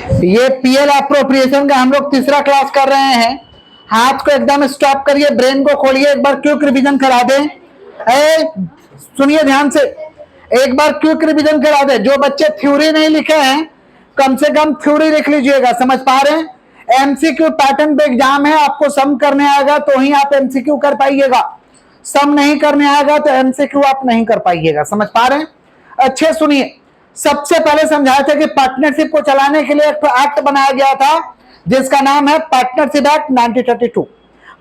ये PL appropriation का हम लोग तीसरा क्लास कर रहे हैं। हाथ को एकदम स्टॉप करिए, ब्रेन को खोलिए, एक बार क्विक रिवीजन करा दें। सुनिए ध्यान से, एक बार क्विक रिवीजन करा दें। जो बच्चे थ्योरी नहीं लिखे हैं कम से कम थ्योरी लिख लीजिएगा। समझ पा रहे हैं? एमसीक्यू पैटर्न पे एग्जाम है, आपको सम करने आएगा तो ही आप एमसीक्यू कर पाइएगा, सम नहीं करने आएगा तो एमसीक्यू आप नहीं कर पाइएगा। समझ पा रहे हैं? अच्छे सुनिए, सबसे पहले समझाया था कि पार्टनरशिप को चलाने के लिए एक एक्ट बनाया गया था जिसका नाम है partnership act 1932।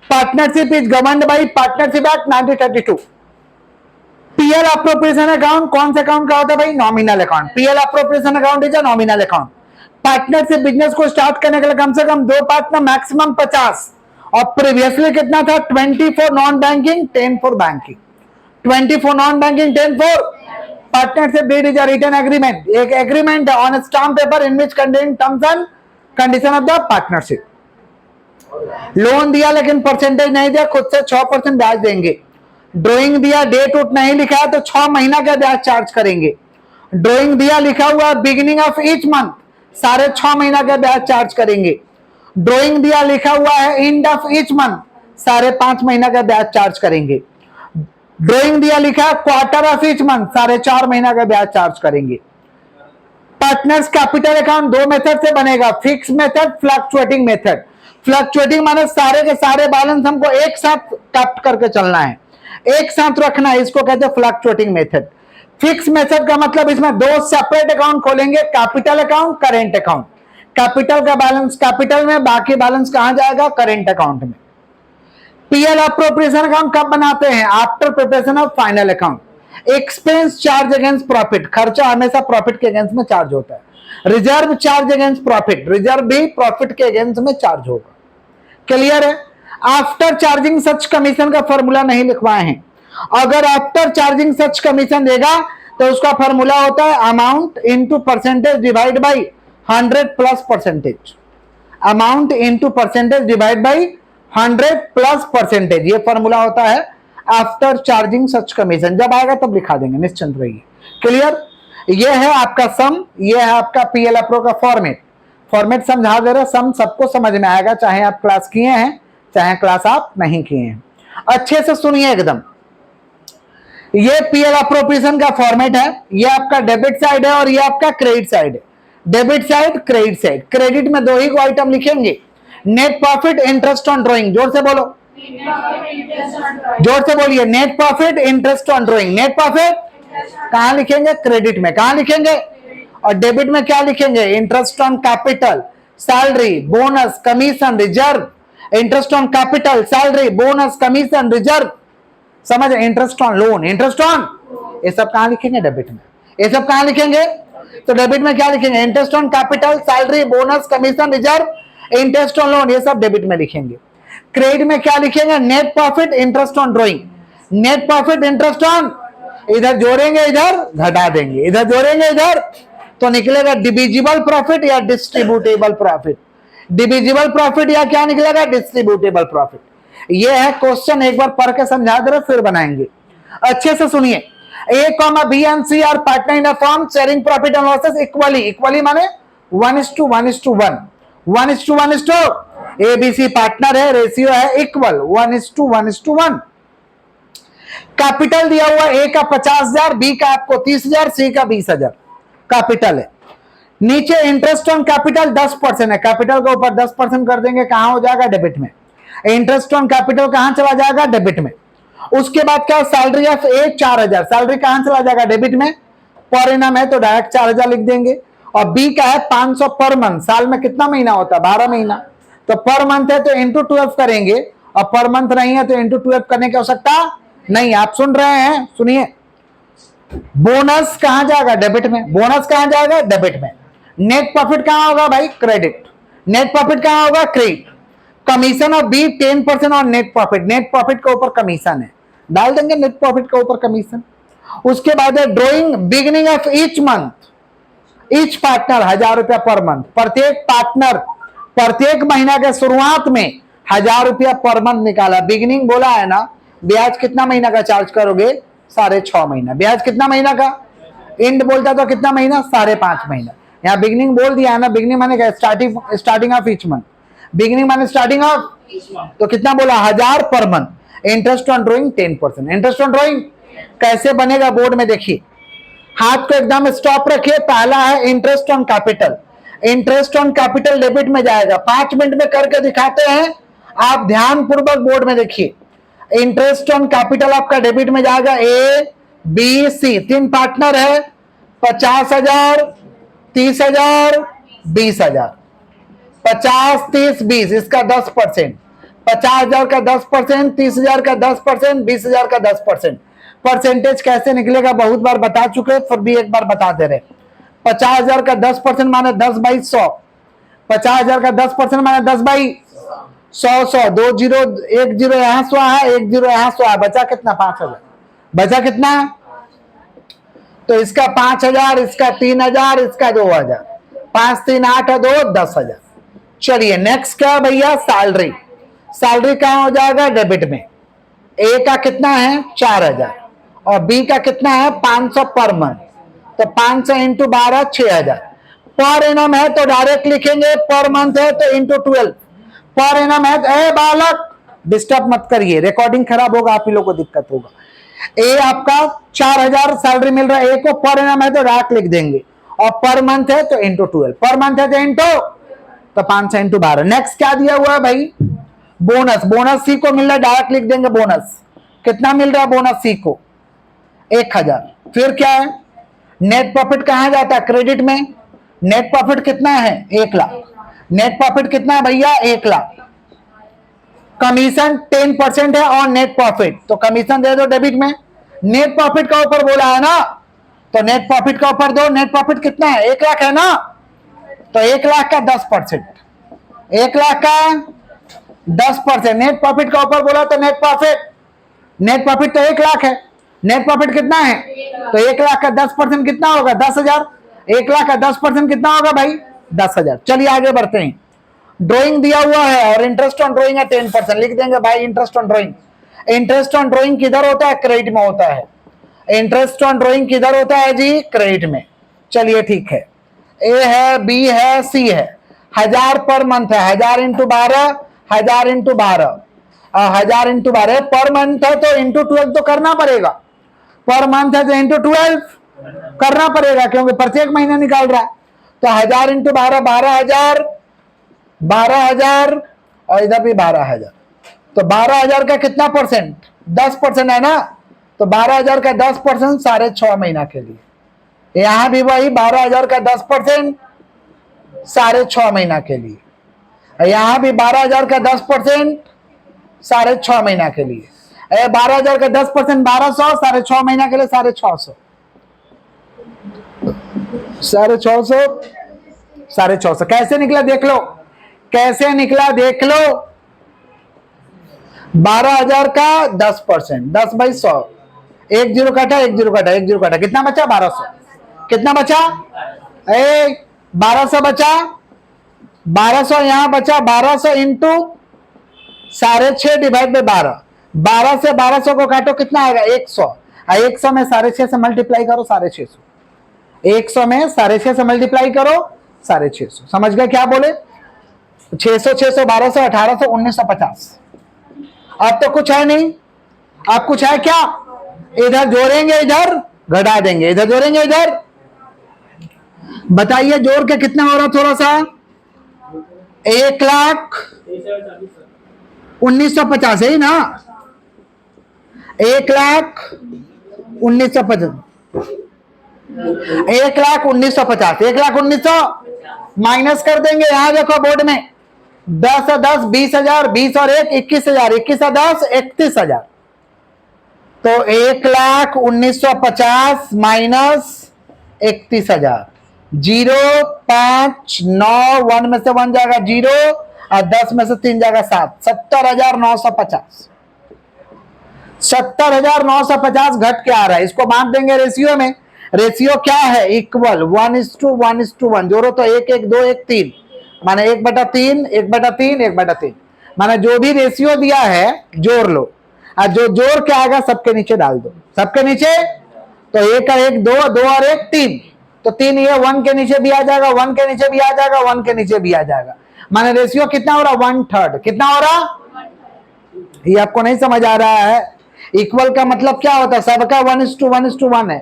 Partnership is governed bye partnership act 1932। PL appropriation account कौन से अकाउंट का होता है भाई? Nominal account. PL appropriation account is a nominal account. Partnership business को स्टार्ट करने के लिए कम से कम 2 पार्टनर, मैक्सिमम 50, और प्रीवियसली कितना था? 20 for non banking, 10 for banking. 20 for non banking, 10 for partnership deed is a written agreement, एक agreement on stamp paper in which contain terms and condition of the partnership. Loan दिया लेकिन percentage नहीं दिया, खुद से 6% ब्याज देंगे। ड्राइंग दिया, डेट उट नहीं लिखा है तो 6 महीना का ब्याज चार्ज करेंगे। ड्राइंग दिया, लिखा हुआ बिगिनिंग ऑफ ईच मंथ, सारे 6 महीना का ब्याज चार्ज करेंगे। ड्राइंग दिया, लिखा हुआ है एंड ऑफ ईच मंथ, सारे 5 महीना का ब्याज चार्ज करेंगे। ड्राइंग दिया, लिखा है क्वार्टर ऑफ ईच मंथ, सारे 4 महीना का ब्याज चार्ज करेंगे। पार्टनर्स कैपिटल अकाउंट 2 मेथड से बनेगा, fix method, fluctuating method. Fluctuating माने सारे के सारे बैलेंस हमको एक साथ कैप्ट करके चलना है, एक साथ रखना है, इसको कहते हैं फ्लक्चुएटिंग मेथड। फिक्स मेथड का मतलब इसमें 2 सेपरेट अकाउंट खोलेंगे, capital account, current account. Capital का बैलेंस कैपिटल में, बाकी बैलेंस कहां जाएगा? करेंट अकाउंट में। पीएल अप्रोप्रिएशन अकाउंट कब बनाते हैं? After preparation of final account. Expense charge against profit, खर्चा हमेशा प्रॉफिट के अगेंस्ट में चार्ज होता है। Reserve charge against profit, reserve भी प्रॉफिट के अगेंस्ट में चार्ज होगा। क्लियर है? आफ्टर चार्जिंग सच कमीशन का फॉर्मूला नहीं लिखवाए हैं। अगर आफ्टर चार्जिंग सच कमीशन देगा तो उसका फॉर्मूला होता है amount into percentage divide by 100 plus percentage. Amount into percentage divide by 100 plus percentage, ये फॉर्मूला होता है आफ्टर चार्जिंग सच कमीशन। जब आएगा तब लिखा देंगे, निश्चिंत रहिए। क्लियर? ये है आपका सम, ये है आपका पीएल अप्रो का फॉर्मेट। फॉर्मेट समझा दे रहा, सम सबको समझ में आएगा, चाहे आप क्लास किए हैं चाहे क्लास आप नहीं किए हैं। अच्छे से सुनिए एकदम, ये पीएल अप्रोप्रिएशन का फॉर्मेट है। ये आपका डेबिट साइड है और ये आपका क्रेडिट साइड है। Debit side, credit side. Credit में 2 ही आइटम लिखेंगे, net profit, interest on drawing. जोर से बोलो, जोर से बोलिए, net profit, interest on drawing. Net profit कहां लिखेंगे? क्रेडिट में। कहां लिखेंगे? और डेबिट में क्या लिखेंगे? Interest on capital, salary, bonus, commission, reserve. Interest on capital, salary, bonus, commission, reserve. समझ? Interest on loan, interest on, ये सब कहां लिखेंगे? डेबिट में। ये सब कहां लिखेंगे? तो डेबिट में क्या लिखेंगे? Interest on capital, salary, bonus, commission, reserve, interest on loan, ये सब डेबिट में लिखेंगे। क्रेडिट में क्या लिखेंगे? Net profit, interest on drawing. Net profit, interest on, इधर जोड़ेंगे इधर घटा देंगे, इधर जोड़ेंगे इधर, तो निकलेगा डिविजिबल प्रॉफिट या डिस्ट्रीब्यूटेबल प्रॉफिट। डिविजिबल प्रॉफिट या क्या निकलेगा? Distributable profit. ये है क्वेश्चन, एक बार पढ़ के समझा दे रहे, फिर बनाएंगे। अच्छे से सुनिए, A comma B and C are partner in a firm sharing profit and losses equally. Equally माने 1:1:1, 1:1:1। ए बी सी पार्टनर है, रेशियो है इक्वल 1:1:1। कैपिटल दिया हुआ ए का 50,000, बी का आपको 30,000, सी का 20,000 कैपिटल है। नीचे इंटरेस्ट ऑन कैपिटल 10% है, कैपिटल के ऊपर 10% कर देंगे, कहां हो जाएगा? डेबिट में। इंटरेस्ट ऑन कैपिटल कहां चला जाएगा? डेबिट में। उसके बाद क्या? सैलरी ऑफ ए 4,000, सैलरी कहां चला जाएगा? डेबिट में। पर इनम है तो डायरेक्ट 4,000 लिख देंगे। और बी का है 500 पर मंथ, साल में कितना महीना होता है? 12 महीना, तो पर मंथ है तो इंटू 12 करेंगे, और पर मंथ नहीं है तो इंटू 12 करने की आवश्यकता नहीं। आप सुन रहे हैं? सुनिए, बोनस कहां जाएगा? डेबिट में। बोनस कहां जाएगा? डेबिट में। नेट प्रॉफिट कहां होगा भाई? क्रेडिट। नेट प्रॉफिट कहां होगा? Credit. Commission of B 10% on net profit, net profit के ऊपर कमीशन है, डाल देंगे नेट प्रॉफिट के ऊपर कमीशन। उसके बाद है drawing beginning of each month, each partner 1,000 रुपया पर मंथ। प्रत्येक पार्टनर प्रत्येक महीना के शुरुआत में 1,000 रुपया पर मंथ निकाला। बिगिनिंग बोला है ना, ब्याज कितना महीना का चार्ज करोगे? 6.5 महीना। ब्याज कितना महीना का? एंड बोलता तो कितना महीना? 5.5 महीना। यहाँ बिगिनिंग बोल दिया है ना, बिगिनिंग माने क्या, starting of each month, beginning माने स्टार्टिंग ऑफ, तो कितना बोला 1000 per month. Interest on drawing 10%। Interest on drawing कैसे बनेगा बोर्ड में देखिए, हाथ को एकदम स्टॉप रखिए। पहला है interest on capital, interest on capital debit में जाएगा। 5 मिनट में करके दिखाते हैं, आप ध्यान पूर्वक बोर्ड में देखिए। इंटरेस्ट ऑन कैपिटल आपका डेबिट में जाएगा, ए बी सी, 3 पार्टनर है, 50,000, 30,000, 20,000। 50, 30, 20, इसका 10%, 50,000 का 10%, 30,000 का 10%, 20,000 का 10%। परसेंटेज कैसे निकलेगा बहुत बार बता चुके, फिर भी एक बार बता दे रहे। 50,000 का 10% माने 10/100, 50,000 का 10% माने 10/100, 100, 2 जीरो, 1 जीरो यहाँ 100 है, 1 जीरो यहाँ 100 है, बचा कितना 5,000, बचा कितना, तो इसका 5,000, इसका 3,000, इसका 2,000, 5 3 8 2 10,000। चलिए नेक्स्ट क्या भैया, सैलरी। सैलरी कहां हो जाएगा, डेबिट में। ए का कितना है 4,000 और बी का कितना है 500 पर मंथ, तो 500 इंटू 12 6,000। पर एनम है तो डायरेक्ट लिखेंगे, पर मंथ है तो इंटू 12। पर एनम है, ए बालक डिस्टर्ब मत करिए, रिकॉर्डिंग खराब होगा, आप ही लोगों को दिक्कत होगा। ए आपका 4,000 सैलरी मिल रहा है, ए को पर एनम है तो डायरेक्ट लिख देंगे, और पर मंथ है तो इंटू 12, पर मंथ है तो इंटू, तो 500 इंटू 12। नेक्स्ट क्या दिया हुआ है भाई, बोनस। बोनस सी को मिल रहा है, डायरेक्ट लिख देंगे बोनस। कितना मिल रहा है बोनस सी को, 1,000। फिर क्या है, नेट प्रॉफिट कहां जाता है, क्रेडिट में। नेट प्रॉफिट कितना है 1 लाख, नेट प्रॉफिट कितना है भैया 1 लाख। कमीशन 10% है और नेट प्रॉफिट, तो कमीशन दे दो डेबिट में। नेट प्रॉफिट का ऊपर बोला है ना, तो नेट प्रॉफिट का ऊपर दो। नेट प्रॉफिट कितना है 1 लाख है ना, तो 1 लाख का 10%, 1 लाख का 10%। नेट प्रॉफिट का ऊपर बोला तो नेट प्रॉफिट, नेट प्रॉफिट तो 1 लाख है, नेट प्रॉफिट कितना है, तो 1 लाख का 10% कितना होगा 10,000। 1 लाख का 10% कितना होगा भाई 10,000। चलिए आगे बढ़ते हैं। ड्राइंग दिया हुआ है और इंटरेस्ट ऑन ड्राइंग है 10%, लिख देंगे भाई interest on drawing. Interest on drawing किधर होता है, क्रेडिट में होता है। इंटरेस्ट ऑन ड्राइंग किधर होता है जी, क्रेडिट में। चलिए ठीक है, ए है, बी है, सी है। 1000 पर मंथ है, 1000 into 12, 1000 into 12, 1000 into 12 per month है तो इंटू 12 तो करना पड़ेगा, पर मंथ है तो इंटू 12 करना पड़ेगा, क्योंकि प्रत्येक महीना निकाल रहा है। तो 1000 इंटू 12 12,000, 12,000 और इधर भी 12,000, तो 12,000 का कितना परसेंट 10% है ना, तो 12,000 का 10% 6.5 महीना के लिए। यहां भी वही 12,000 का 10% 6.5 महीना के लिए, यहां भी 12,000 का 10% 6.5 महीना के लिए। 12,000 का 10% 1200, 6.5 महीना के लिए 650, 650 कैसे निकला देख लो, कैसे निकला देख लो। 12,000 का 10%, 10/100, 1 जीरो काटा, 1 जीरो काटा, 1 जीरो काटा, कितना बचा 1200। कितना बचा 1200 बचा, 1200 यहां बचा, 1200 इंटू 6.5 डिवाइड बाय 12, 12 से 1200 को काटो कितना आएगा 100, 100 में 6.5 से मल्टीप्लाई करो 650, 100 में 6.5 से मल्टीप्लाई करो 650। समझ गए क्या बोले, 600 600 1200 1800 1950। अब तो कुछ है नहीं, अब कुछ है क्या, इधर जोड़ेंगे इधर घटा देंगे, इधर जोड़ेंगे इधर, बताइए जोड़ के कितना हो रहा थोड़ा सा, 1,19,50 है ना, 1,19,50, 1,19,50, 1,19,000 माइनस कर देंगे। यहां देखो बोर्ड में 10 10 20,000, 20 और 1 21,000, 21 और 10 31,000, तो 1,19,50 माइनस 31,000, 0 5 9 1 में से 1 जाएगा 0 और 10 में से 3 जाएगा 7, 70,950, 70,950 घट के आ रहा है। इसको बांट देंगे रेशियो में, रेशियो क्या है इक्वल 1:1:1, जोड़ो तो 1 1 2 1 3, माने 1/3 1/3 1/3, माने जो भी रेशियो दिया है जोड़ लो, और जो जोड़ के आएगा सबके नीचे डाल दो, सबके नीचे, तो 1 और 1 2, 2 और 1 3, तो 3 ये 1 के नीचे भी आ जाएगा, 1 के नीचे भी आ जाएगा, 1 के नीचे भी आ जाएगा। माने रेशियो कितना हो रहा, 1/3। कितना हो रहा, ये आपको नहीं समझ आ रहा है। इक्वल का मतलब क्या होता है, सबका 1:1 है,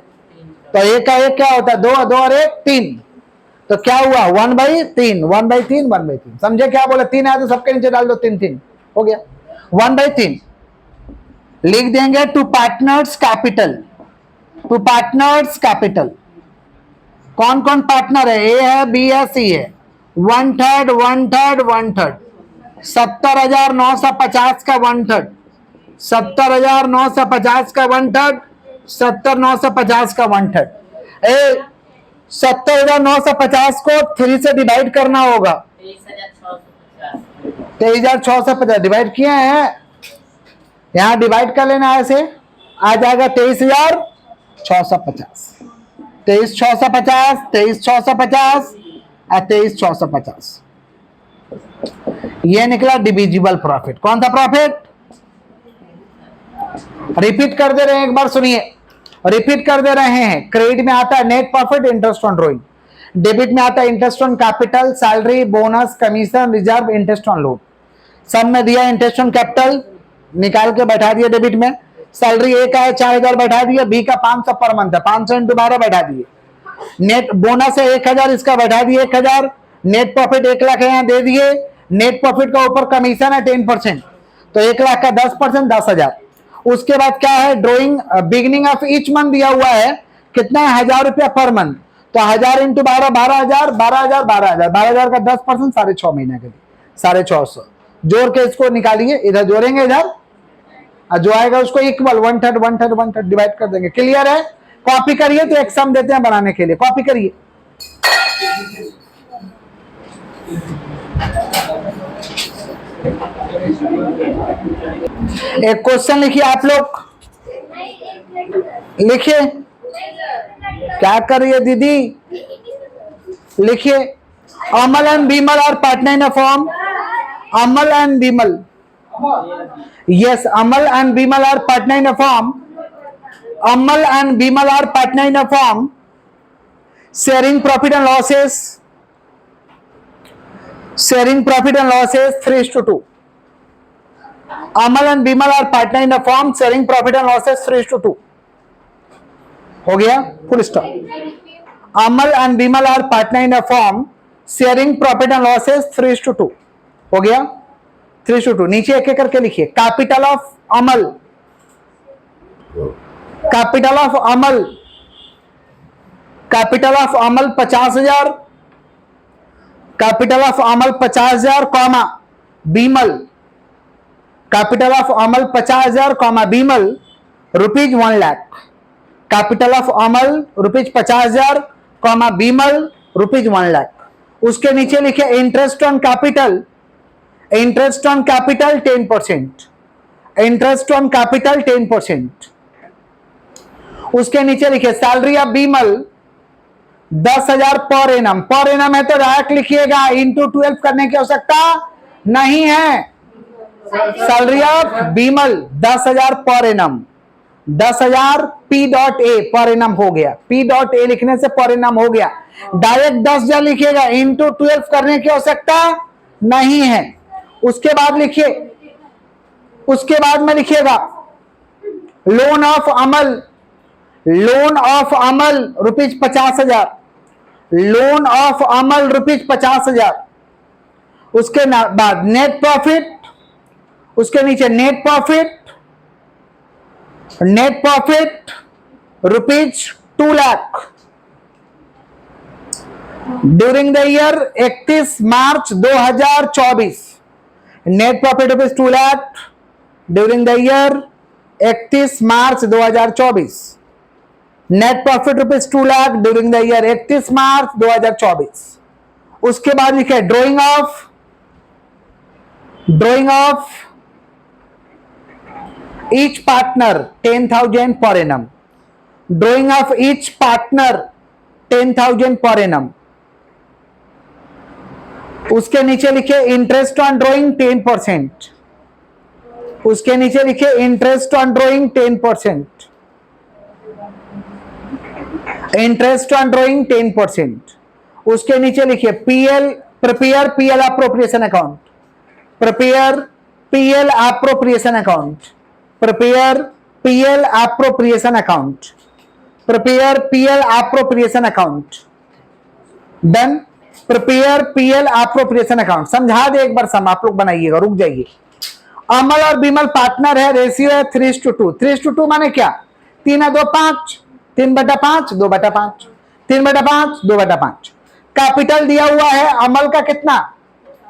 तो एक का एक क्या होता है, 2 और 1 3, तो क्या हुआ 1/3, 1/3, 1/3। समझे क्या बोले, 3 है तो सबके नीचे डाल दो 3 3, हो गया 1/3। लिख देंगे to partners capital, to partners capital. कौन कौन पार्टनर है, ए है, बी है, सी है। 1/3 1/3 1/3, 70,950 का 1/3, 70,950 का 1/3, 70,950 का 1/3। 70,950 को 3 से डिवाइड करना होगा, 23,650 डिवाइड किए हैं, यहां डिवाइड कर लेना, ऐसे आ जाएगा 23,650, 23,650, 23,650 और 23,650। ये निकला डिविजिबल प्रॉफिट। कौन सा प्रॉफिट, रिपीट कर दे रहे हैं, एक बार सुनिए, रिपीट कर दे रहे हैं। क्रेडिट में आता है net profit, interest on drawing. Debit में आता है interest on capital, salary, bonus, commission, reserve, interest on loan. सब में दिया इंटरेस्ट ऑन कैपिटल, निकाल के बैठा दिया डेबिट में। सैलरी ए का है 4,000 बैठा दिया, बी का 500 पर मंथ है, 500 × 12 बैठा दिए। नेट बोनस है 1,000, इसका बैठा दिए 1,000। नेट प्रॉफिट 1 लाख यहाँ दे दिए। नेट प्रॉफिट का ऊपर कमीशन है 10%, तो 1 लाख का 10% 10,000। उसके बाद क्या है, drawing beginning of each month दिया हुआ है, कितना है 1,000 रुपया पर मंथ, तो 1,000 × 12 12,000, 12,000, 12,000, 12,000 का 10% 6.5 महीने के लिए 650। जोड़ के इसको निकालिए, इधर जोड़ेंगे, इधर जो आएगा उसको इक्वल 1/3 1/3 1/3 डिवाइड कर देंगे। क्लियर है, कॉपी करिए, तो एक सम देते हैं बनाने के लिए, कॉपी करिए। एक क्वेश्चन लिखिए आप लोग, लिखिए। क्या कर रही है दीदी, लिखिए। Amal and Bimal are partner in a form, Amal and Bimal, yes, Amal and Bimal are partner in a firm, Amal and Bimal are partner in a firm, sharing profit and losses, sharing profit and losses 3:2। Amal and Bimal are partner in a firm, sharing profit and losses 3:2। हो गया, full stop. Amal and Bimal are partner in a firm, sharing profit and losses 3:2। हो गया 3:2। नीचे एक एक करके लिखिए। Capital of Amal, capital of Amal, capital of Amal 50,000, capital of Amal 50,000 comma Bimal, capital of Amal 50,000 comma Bimal rupees 1 lakh, capital of Amal rupees 50,000 comma Bimal rupees 1 lakh. उसके नीचे लिखे interest on capital, interest on capital 10%, interest on capital 10%। उसके नीचे लिखिए salary of Bimal 10,000 per annum, per annum है तो direct लिखिएगा, into 12 करने की आवश्यकता नहीं है। Salary of Bimal 10,000 per annum, 10,000 P.A per annum हो गया, P.A लिखने से पर एनम हो गया। डायरेक्ट 10,000 लिखिएगा, इंटू 12 करने की आवश्यकता नहीं है। उसके बाद लिखिए, उसके बाद में लिखिएगा loan of Amal, loan of Amal rupees 50,000, loan of Amal rupees 50,000। उसके बाद नेट प्रॉफिट, उसके नीचे net profit, net profit rupees 2 lakh during the year 31 March 2024। Net profit rupees 2 lakh during the year 31 March 2024। Net profit rupees 2 lakh during the year 31 मार्च 2024। उसके बाद लिखे drawing of, drawing of each partner 10,000 per annum, drawing of each partner 10,000 per annum. उसके नीचे लिखे interest on drawing 10%, उसके नीचे लिखे interest on drawing 10%। Interest on drawing 10%। उसके नीचे लिखिए PL, prepare PL appropriation account, prepare PL appropriation account, prepare PL appropriation account, prepare PL appropriation account. Done. Prepare PL appropriation account. समझा दे एक बार सम, आप लोग बनाइएगा, रुक जाइए। अमल और बिमल पार्टनर है, रेशियो है 3:2। 3:2 माने क्या? 3:2=5, 3/5 2/5, 3/5 2/5। कैपिटल दिया हुआ है अमल का कितना?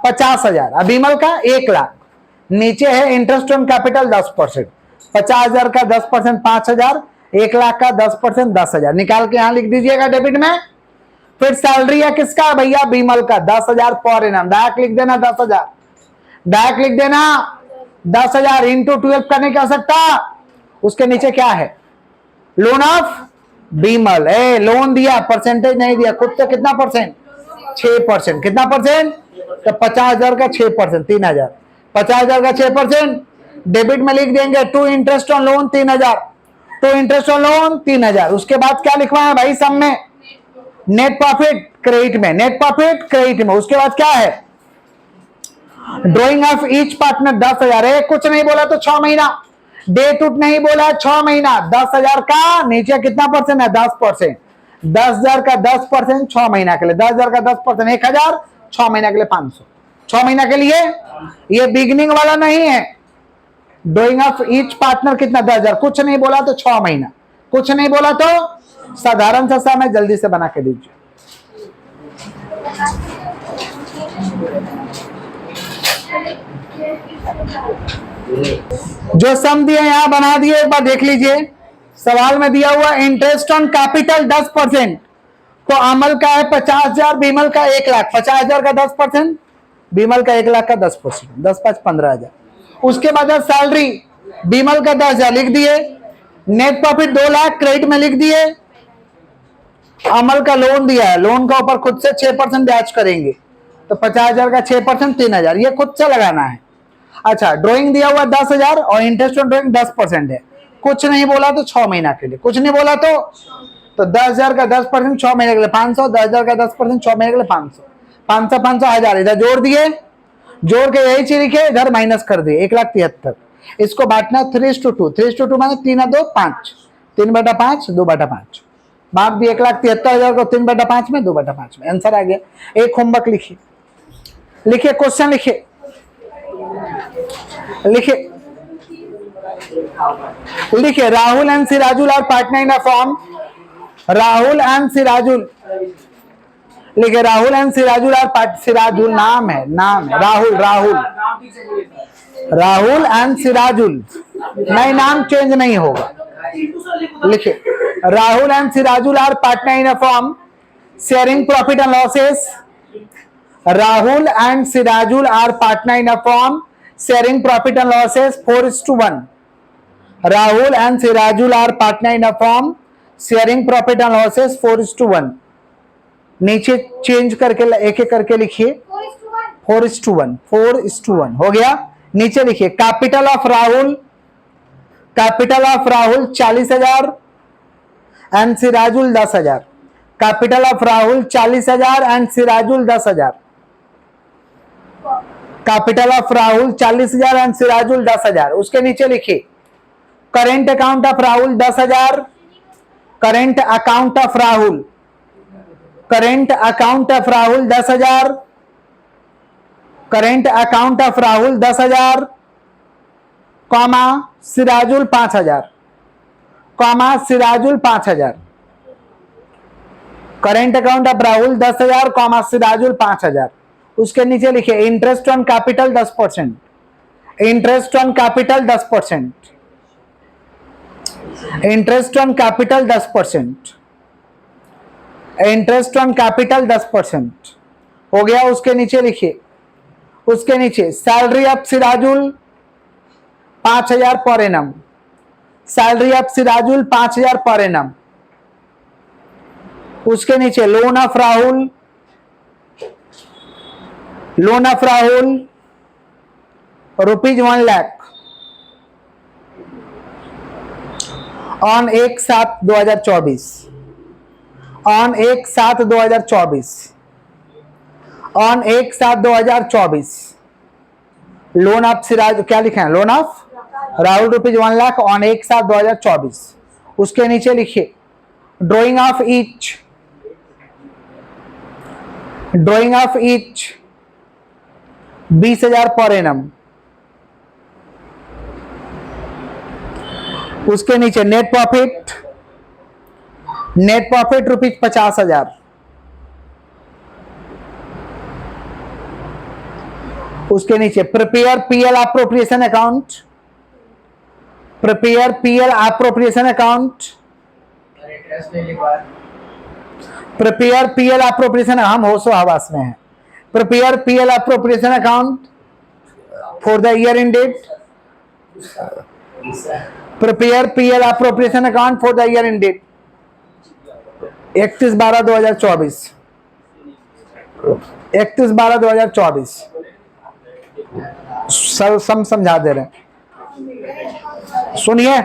50,000, अभिमल का 1,00,000। नीचे है इंटरेस्ट ऑन कैपिटल 10%। 50,000 का 10% 5,000, 1,00,000 का 10% 10,000। निकाल के यहां लिख दीजिएगा डेबिट में। फिर सैलरी है किसका भैया? बीमल का 10,000 पर एनम। डायरेक्ट लिख देना 10,000, डायरेक्ट लिख देना 10,000 इंटू 12 करने की आवश्यकता। उसके नीचे क्या है? Loan of Bimal. लोन दिया, परसेंटेज नहीं दिया, खुद से कितना परसेंट? 6%। कितना परसेंट? तो 50,000 का 6%, 3,000। 50,000 का 6% डेबिट में लिख देंगे। To interest on loan 3,000, to interest on loan 3,000। उसके बाद क्या लिखवाए भाई सब में? नेट प्रॉफिट क्रेडिट में, नेट प्रॉफिट क्रेडिट में। उसके बाद क्या है? ड्रॉइंग ऑफ ईच पार्टनर 10,000 है। कुछ नहीं बोला तो 6 महीना, डेट उट नहीं बोला, 6 महीना। 10,000 का नीचे कितना परसेंट है? 10%। 10,000 का 10% 6 महीना के लिए, 10,000 का 10% 1,000, 6 महीना के लिए 500। 6 महीना के लिए। ये बिगिनिंग वाला नहीं है। ड्रॉइंग ऑफ ईच पार्टनर कितना? 10,000। कुछ नहीं बोला तो 6 महीना, कुछ नहीं बोला तो साधारण सा समय जल्दी से बना के दीजिए। जो सम दिए यहां बना दिए, एक बार देख लीजिए। सवाल में दिया हुआ इंटरेस्ट ऑन कैपिटल 10%, तो अमल का है 50,000, बीमल का 1,00,000। 50,000 का 10%, बीमल का 1,00,000 का 10%, 10×5 15,000। उसके बाद सैलरी बीमल का 10,000 लिख दिए। नेट प्रॉफिट 2,00,000 क्रेडिट में लिख दिए। अमल का लोन दिया है, लोन का ऊपर खुद से 6% ब्याज करेंगे, तो 50,000 का 6% 3,000, ये खुद से लगाना है। अच्छा, ड्राइंग दिया हुआ 10,000 और इंटरेस्ट ऑन ड्राइंग 10% है। कुछ नहीं बोला तो 6 महीना के लिए, कुछ नहीं बोला तो 10,000 का 10% 6 महीने के लिए 500, 10,000 का 10% 6 महीने के लिए 500, 500 500 1,000 इधर जोड़ दिए, जोड़ के यही चीज लिखे, इधर माइनस कर दिए 1,73,000। इसको बांटना 3:2, 3:2 माने 3×2=5, 3/5 2/5। बांट दिए 1,73,000 को 3/5 में 2/5 में। आंसर आ गया। एक होमवर्क लिखिए, लिखिए क्वेश्चन लिखिए, लिखिए लिखिए Rahul and Sirajul are partner in a form. Rahul and Sirajul, लिखिए Rahul and Sirajul are part, Sirajul नाम है, नाम है राहुल, राहुल, राहुल एंड सिराजुल, नहीं नाम चेंज नहीं होगा। लिखिए Rahul and Sirajul are partner in a form sharing profit and losses. Rahul and Sirajul are partner in a form sharing profit and losses 4:1। Rahul and Sirajul are partner in a form sharing profit and losses 4:1। नीचे change करके एक एक करके लिखिए 4:1, 4:1 हो गया। नीचे लिखिए capital of Rahul, capital of Rahul 40,000 and Sirajul 10,000। Capital of Rahul 40,000 and Sirajul 10,000। Capital of Rahul 40,000 and Sirajul 10,000। उसके नीचे लिखिए current account of Rahul 10,000, current account of Rahul, current account of Rahul 10,000, current account of Rahul 10,000, comma Sirajul 5,000, comma Sirajul 5,000। Current account of Rahul 10,000, comma Sirajul 5,000। उसके नीचे लिखिए interest on capital 10%, interest on capital 10%, interest on capital 10%, interest on capital 10% हो गया। उसके नीचे लिखिए, उसके नीचे salary of Sirajul 5,000 per annum, salary of Sirajul 5,000 per annum. उसके नीचे loan of Rahul, loan of Rahul ₹1,00,000 on 1/7/2024। On 1/7/2024, on 1/7/2024 loan of Siraj, क्या लिखा है, लोन ऑफ राहुल ₹1,00,000 ऑन 1/7/2024। उसके नीचे लिखिए drawing of each, drawing of each 20,000 per annum. उसके नीचे नेट प्रॉफिट, नेट प्रॉफिट ₹50,000। उसके नीचे prepare PL appropriation account, prepare PL appropriation account, prepare PL appropriation, हम होशो हवास में हैं। Prepare PL appropriation account for the year ended, prepare PL appropriation account for the year ended 31/12/2024, 31/12/2024। सम समझा दे रहे हैं, सुनिए।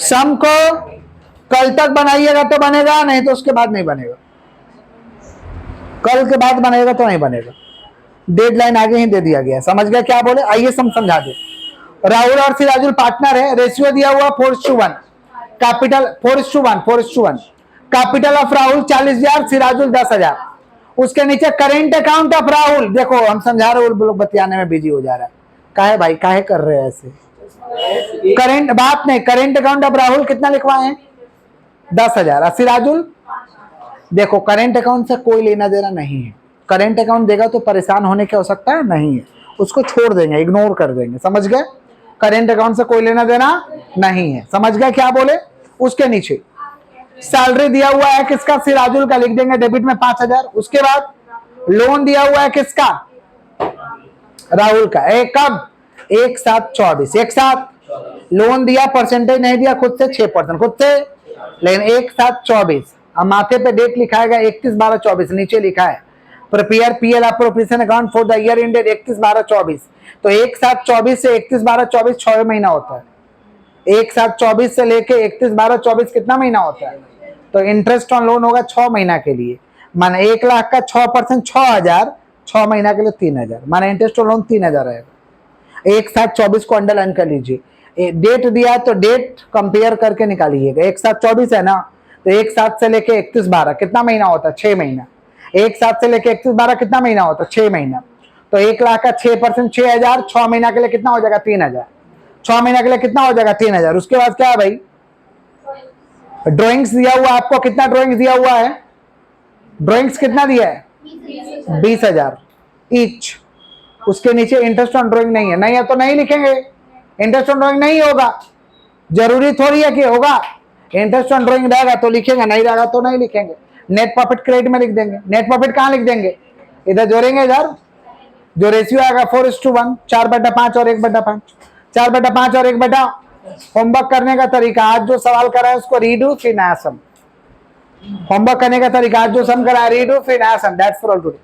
सम को कल तक बनाइएगा तो बनेगा, नहीं तो उसके बाद नहीं बनेगा। कल के बाद बनेगा तो नहीं बनेगा, डेडलाइन आगे ही दे दिया गया। समझ गया क्या बोले? आइए सम समझा दे। राहुल और सिराजुल पार्टनर है, रेशियो दिया हुआ 4:1, capital 4:1, capital of Rahul 40,000, Sirajul 10,000। उसके नीचे करेंट अकाउंट ऑफ राहुल, देखो हम समझा रहे, लोग बतियाने में बिजी हो जा रहा है। काहे भाई, काहे कर रहे हैं ऐसे? करेंट बात नहीं, करेंट अकाउंट ऑफ राहुल कितना लिखवाए हैं? 10,000। और सिराजुल, देखो करेंट अकाउंट से कोई लेना देना नहीं है। करेंट अकाउंट देगा तो परेशान होने की आवश्यकता है नहीं है, उसको छोड़ देंगे, इग्नोर कर देंगे। समझ गए? करेंट अकाउंट से कोई लेना देना नहीं है। समझ गए क्या बोले? उसके नीचे सैलरी दिया हुआ है किसका? सिराजुल का, लिख देंगे डेबिट में 5,000। उसके बाद लोन दिया हुआ है किसका? राहुल का। एक कब? 1/7/24, एक साथ लोन दिया, परसेंटेज नहीं दिया खुद से 6%, खुद से, लेकिन 1/7/24। अब माथे पे डेट लिखाएगा 31/12/24, नीचे लिखा है prepare PL appropriation account for the year ended 31/12/24। तो 1/7/24 से 31/12/24 6 महीना होता है। 1/7/24 से लेके 31/12/24 कितना महीना होता है? तो इंटरेस्ट ऑन लोन होगा 6 महीना के लिए, माने 1,00,000 का 6% 6,000, 6 महीना के लिए 3,000, माने इंटरेस्ट ऑन लोन 3,000 रहेगा। 1/7/24 को अंडरलाइन कर लीजिए। डेट दिया तो डेट कंपेयर करके निकालिएगा। 1/7/24 है ना, तो 1/7 से लेके 31/12 कितना महीना होता है? 6 महीना। 1/7 से लेके 31/12 कितना महीना होता है? 6 महीना। तो 1,00,000 का 6% 6,000, 6 महीना के लिए कितना हो जाएगा? 3,000। 6 महीना के लिए कितना हो जाएगा? 3,000। उसके बाद क्या है भाई? ड्राइंग्स दिया हुआ आपको, कितना ड्राइंग्स दिया हुआ है? ड्राइंग्स कितना दिया है? 20,000 ईच। उसके नीचे इंटरेस्ट ऑन ड्राइंग नहीं है, नहीं है तो नहीं लिखेंगे। इंटरेस्ट ऑन ड्राइंग नहीं होगा, जरूरी थोड़ी है कि होगा। इंटरेस्ट ऑन ड्राइंग रहेगा तो लिखेंगे, नहीं रहेगा तो नहीं लिखेंगे। नेट प्रॉफिट क्रेडिट में लिख देंगे। नेट प्रॉफिट कहाँ लिख देंगे? इधर जोड़ेंगे, इधर जो रेशियो आएगा 4:1, 4/5 और 1/5, 4/5 और 1/। होमवर्क करने का तरीका, आज जो सवाल करा है उसको रीडू फिर नया सम। होमवर्क करने का तरीका, आज जो सम करा है रीडू फिर नया sum. That's for all today.